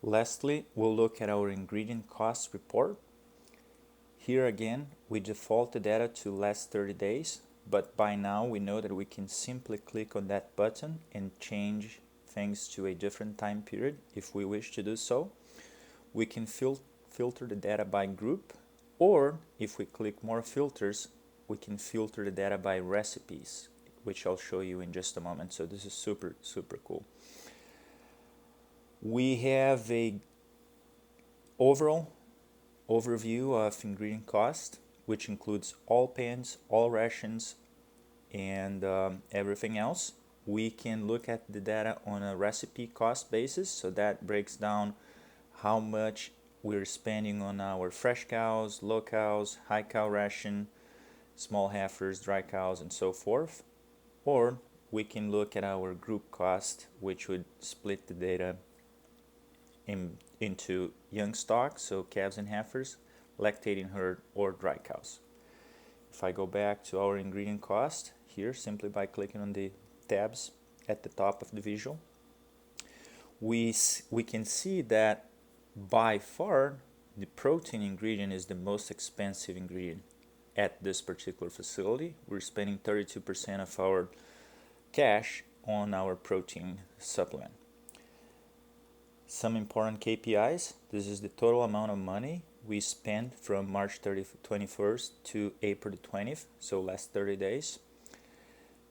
Lastly, we'll look at our ingredient cost report. Here again, we default the data to last 30 days, but by now we know that we can simply click on that button and change things to a different time period if we wish to do so. We can filter the data by group, or if we click more filters, we can filter the data by recipes, which I'll show you in just a moment. So this is super cool. We have a overall overview of ingredient cost, which includes all pans, all rations, and everything else. We can look at the data on a recipe cost basis, so that breaks down how much we're spending on our fresh cows, low cows, high cow ration, small heifers, dry cows, and so forth. Or we can look at our group cost, which would split the data into young stock, so calves and heifers, lactating herd, or dry cows. If I go back to our ingredient cost here, simply by clicking on the tabs at the top of the visual, we can see that by far the protein ingredient is the most expensive ingredient at this particular facility. We're spending 32% of our cash on our protein supplement. Some important KPIs. This is the total amount of money we spent from March 21st to April 20th, so last 30 days.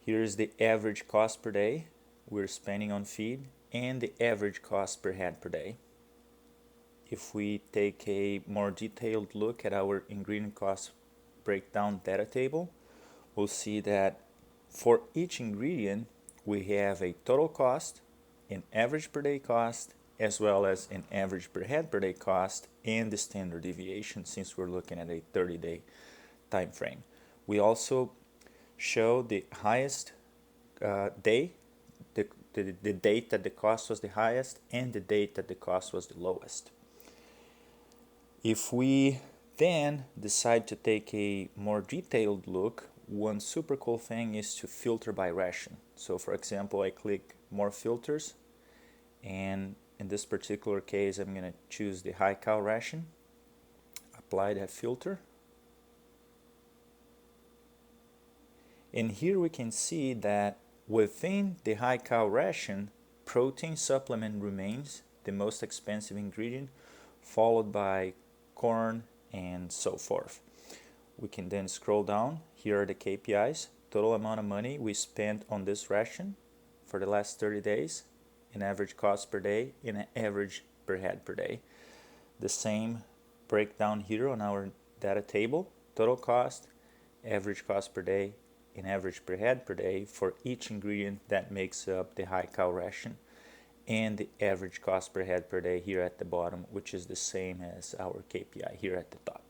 Here's the average cost per day we're spending on feed and the average cost per head per day. If we take a more detailed look at our ingredient cost breakdown data table, we'll see that for each ingredient we have a total cost, an average per day cost, as well as an average per head per day cost and the standard deviation, since we're looking at a 30-day time frame. We also show the highest day, the date that the cost was the highest, and the date that the cost was the lowest. If we then decide to take a more detailed look, one super cool thing is to filter by ration. So for example, I click more filters, and in this particular case I'm going to choose the high cow ration, apply that filter, and here we can see that within the high cow ration, protein supplement remains the most expensive ingredient, followed by corn and so forth. We can then scroll down. Here are the KPIs: total amount of money we spent on this ration for the last 30 days, an average cost per day, and an average per head per day. The same breakdown here on our data table: total cost, average cost per day, and average per head per day for each ingredient that makes up the high cow ration, and the average cost per head per day here at the bottom, which is the same as our KPI here at the top.